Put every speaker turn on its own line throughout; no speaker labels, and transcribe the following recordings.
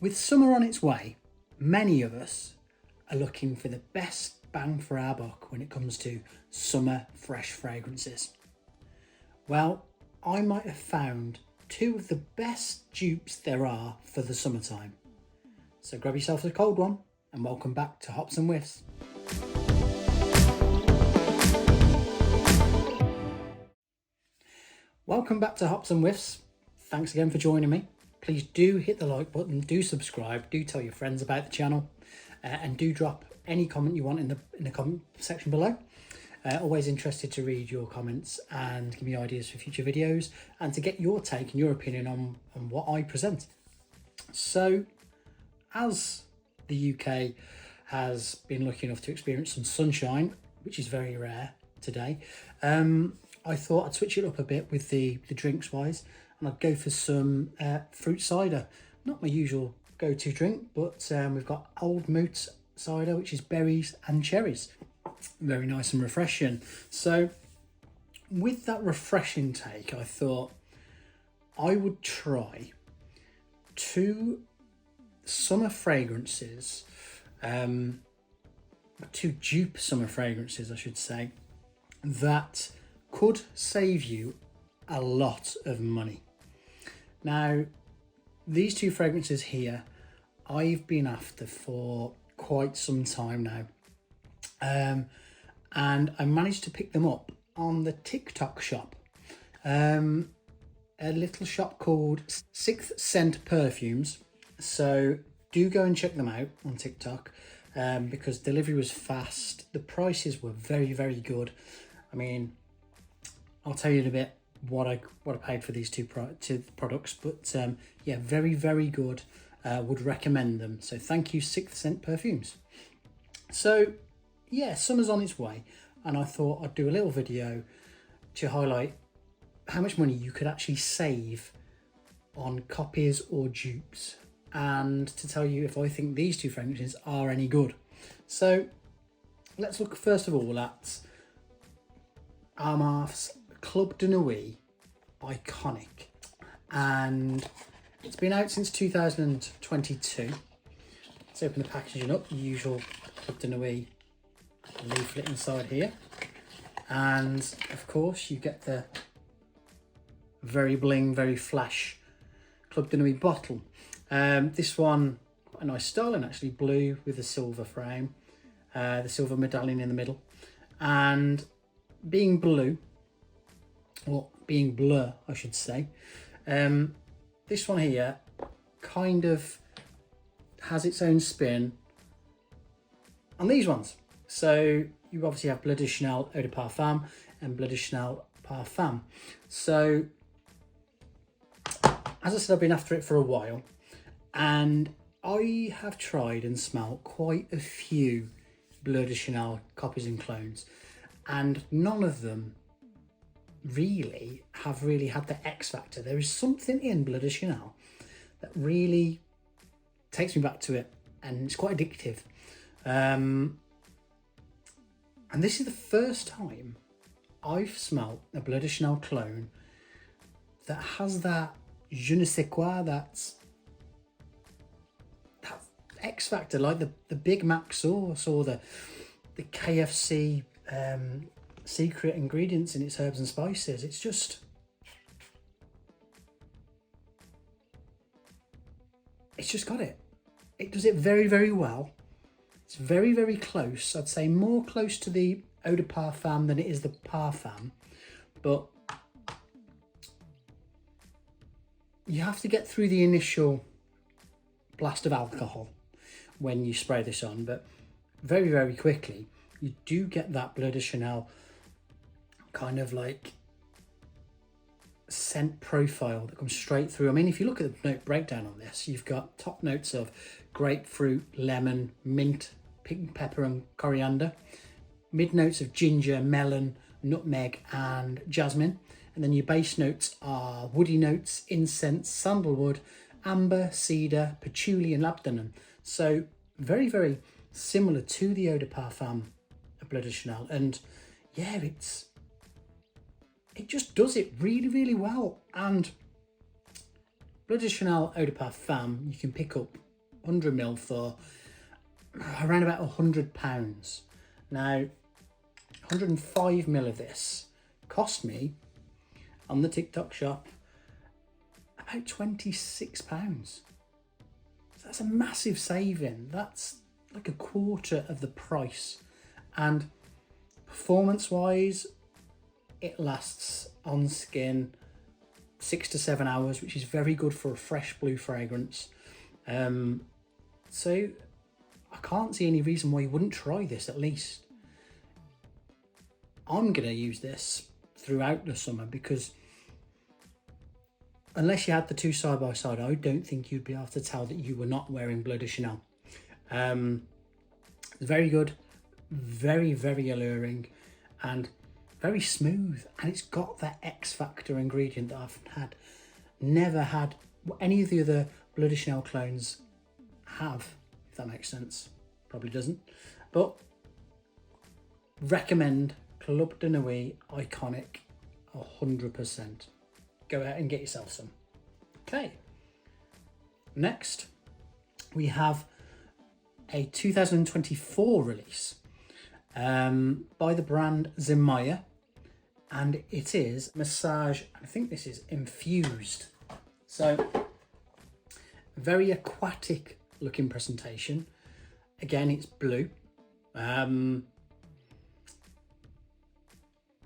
With summer on its way, many of us are looking for the best bang for our buck when it comes to summer fresh fragrances. Well, I might have found two of the best dupes there are for the summertime. So grab yourself a cold one and welcome back to Hops and Whiffs. Welcome back to Hops and Whiffs. Thanks again for joining me. Please do hit the like button, do subscribe, do tell your friends about the channel, and do drop any comment you want in the comment section below. Always interested to read your comments and give me ideas for future videos and to get your take and your opinion on what I present. So, as the UK has been lucky enough to experience some sunshine, which is very rare today, I thought I'd switch it up a bit with the drinks wise, and I'd go for some fruit cider. Not my usual go-to drink, but we've got Old Moot cider, which is berries and cherries. Very nice and refreshing. So with that refreshing take, I thought I would try two summer fragrances, two dupe summer fragrances, I should say, that could save you a lot of money. Now, these two fragrances here, I've been after for quite some time now. And I managed to pick them up on the TikTok shop. A little shop called Sixth Scent Perfumes. So do go and check them out on TikTok, because delivery was fast. The prices were very, very good. I mean, I'll tell you in a bit what I paid for these two products, but yeah, very, very good. Would recommend them. So thank you, Sixth Scent Perfumes. So yeah, summer's on its way, and I thought I'd do a little video to highlight how much money you could actually save on copies or dupes, and to tell you if I think these two fragrances are any good. So let's look first of all at Armaf's Club De Nuit Iconic, and it's been out since 2022. Let's open the packaging up, the usual Club De Nuit leaflet inside here, and of course you get the very bling, very flash Club De Nuit bottle. This one, a nice styling actually, blue with a silver frame, the silver medallion in the middle, and being blue, or being bleu I should say, this one here kind of has its own spin on these ones. So you obviously have Bleu de Chanel Eau de Parfum and Bleu de Chanel Parfum. So as I said, I've been after it for a while, and I have tried and smelled quite a few Bleu de Chanel copies and clones, and none of them really have had the X factor. There is something in Bleu de Chanel that really takes me back to it, and it's quite addictive. And this is the first time I've smelled a Bleu de Chanel clone that has that je ne sais quoi, that X factor, like the Big Mac sauce or the KFC secret ingredients in its herbs and spices. It's just, got it. It does it very, very well. It's very, very close. I'd say more close to the Eau de Parfum than it is the Parfum, but you have to get through the initial blast of alcohol when you spray this on, but very, very quickly you do get that Bleu de Chanel kind of like scent profile that comes straight through. I mean, if you look at the note breakdown on this, you've got top notes of grapefruit, lemon, mint, pink pepper and coriander, mid notes of ginger, melon, nutmeg and jasmine, and then your base notes are woody notes, incense, sandalwood, amber, cedar, patchouli and labdanum. So very, very similar to the Eau de Parfum of Bleu de Chanel, and yeah, it just does it really, really well. And Bleu de Chanel Eau de Parfum you can pick up 100 ml for around about £100. Now, 105 ml of this cost me on the TikTok shop about £26. So that's a massive saving. That's like a quarter of the price. And performance wise, it lasts on skin 6 to 7 hours, which is very good for a fresh blue fragrance. So I can't see any reason why you wouldn't try this at least. I'm going to use this throughout the summer because unless you had the two side by side, I don't think you'd be able to tell that you were not wearing Bleu de Chanel. Very good, very, very alluring, and very smooth. And it's got that X factor ingredient that I've never had any of the other Bleu de Chanel clones have, if that makes sense. Probably doesn't, but recommend Club De Nuit Iconic 100%. Go out and get yourself some. Okay, next we have a 2024 release by the brand Zimaya, and it is Massage. I think this is infused. So very aquatic looking presentation. Again, it's blue.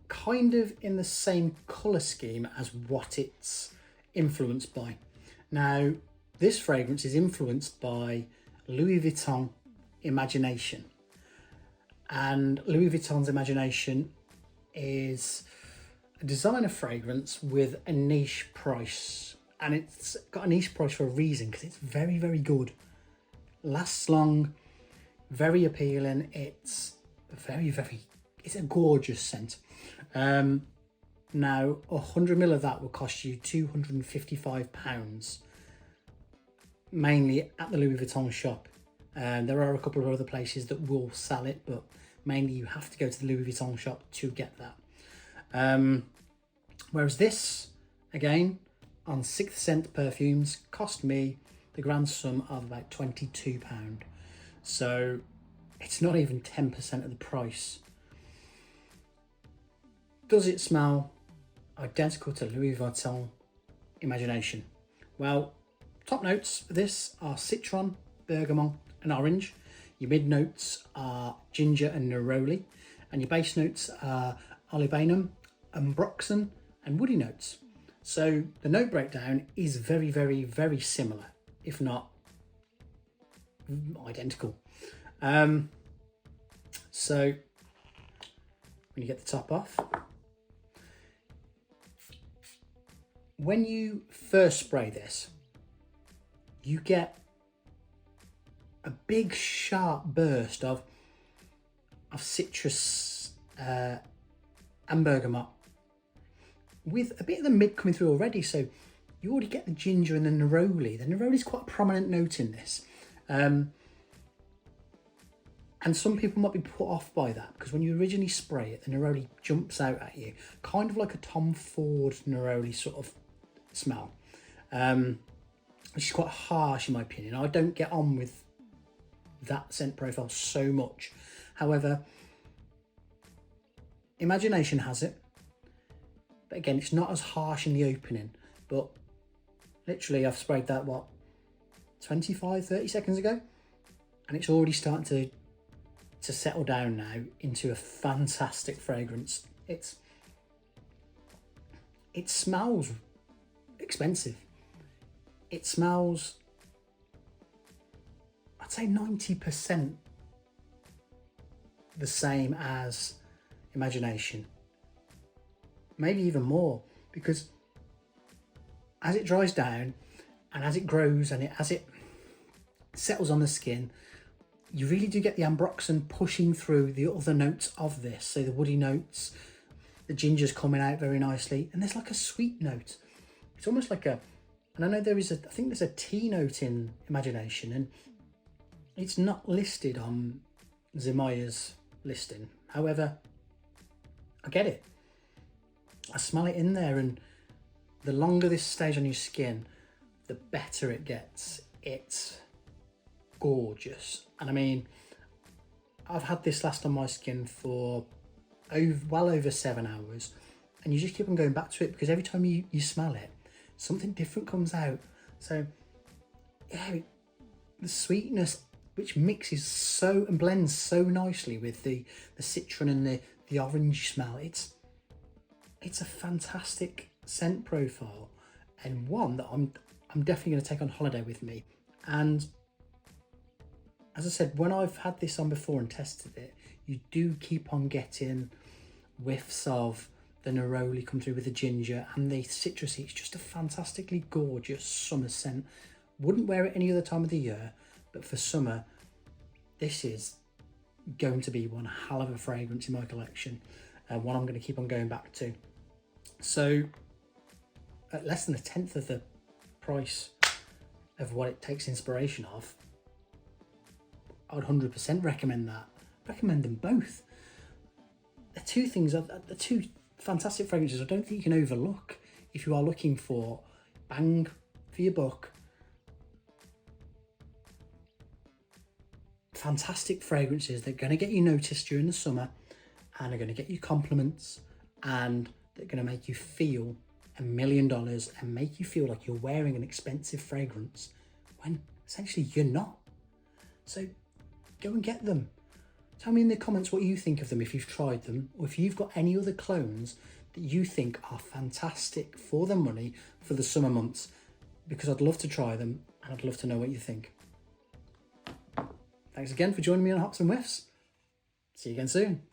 Kind of in the same colour scheme as what it's influenced by. Now, this fragrance is influenced by Louis Vuitton Imagination. And Louis Vuitton's Imagination is a designer fragrance with a niche price. And it's got a niche price for a reason, because it's very, very good. Lasts long, very appealing. It's it's a gorgeous scent. Now, 100 ml of that will cost you £255, mainly at the Louis Vuitton shop. There are a couple of other places that will sell it, but mainly you have to go to the Louis Vuitton shop to get that. Whereas this, again, on 6th Scent perfumes, cost me the grand sum of about £22. So it's not even 10% of the price. Does it smell identical to Louis Vuitton Imagination? Well, top notes for this are citron, bergamot and orange. Your mid notes are ginger and neroli, and your base notes are olibanum, ambroxan and woody notes. So the note breakdown is very, very, very similar, if not identical. So when you get the top off, when you first spray this, you get a big sharp burst of citrus and bergamot, with a bit of the mid coming through already. So you already get the ginger and the neroli. The neroli is quite a prominent note in this. And some people might be put off by that, because when you originally spray it, the neroli jumps out at you, kind of like a Tom Ford neroli sort of smell, which is quite harsh in my opinion. I don't get on with that scent profile so much. However, Imagination has it, but again, it's not as harsh in the opening. But literally, I've sprayed that, what, 25-30 seconds ago, and it's already starting to settle down now into a fantastic fragrance. It smells expensive. It smells, I'd say 90% the same as Imagination, maybe even more, because as it dries down and as it grows and as it settles on the skin, you really do get the ambroxan pushing through the other notes of this. So the woody notes, the ginger's coming out very nicely, and there's like a sweet note. It's almost like and I know I think there's a tea note in Imagination, and it's not listed on Zimaya's listing. However, I get it. I smell it in there, and the longer this stays on your skin, the better it gets. It's gorgeous. And I mean, I've had this last on my skin for well over 7 hours, and you just keep on going back to it because every time you smell it, something different comes out. So yeah, the sweetness, which mixes so and blends so nicely with the citron and the orange smell, it's a fantastic scent profile, and one that I'm definitely going to take on holiday with me. And as I said, when I've had this on before and tested it, you do keep on getting whiffs of the neroli come through with the ginger and the citrusy. It's just a fantastically gorgeous summer scent. Wouldn't wear it any other time of the year, but for summer, this is going to be one hell of a fragrance in my collection, and one I'm going to keep on going back to. So at less than 1/10 of the price of what it takes inspiration of, I would 100% recommend that. Recommend them both. The two things, the two fantastic fragrances I don't think you can overlook if you are looking for bang for your buck. Fantastic fragrances that are going to get you noticed during the summer and are going to get you compliments, and they're going to make you feel $1 million and make you feel like you're wearing an expensive fragrance when essentially you're not. So go and get them. Tell me in the comments what you think of them if you've tried them, or if you've got any other clones that you think are fantastic for the money for the summer months, because I'd love to try them and I'd love to know what you think. Thanks again for joining me on Hops and Whiffs. See you again soon.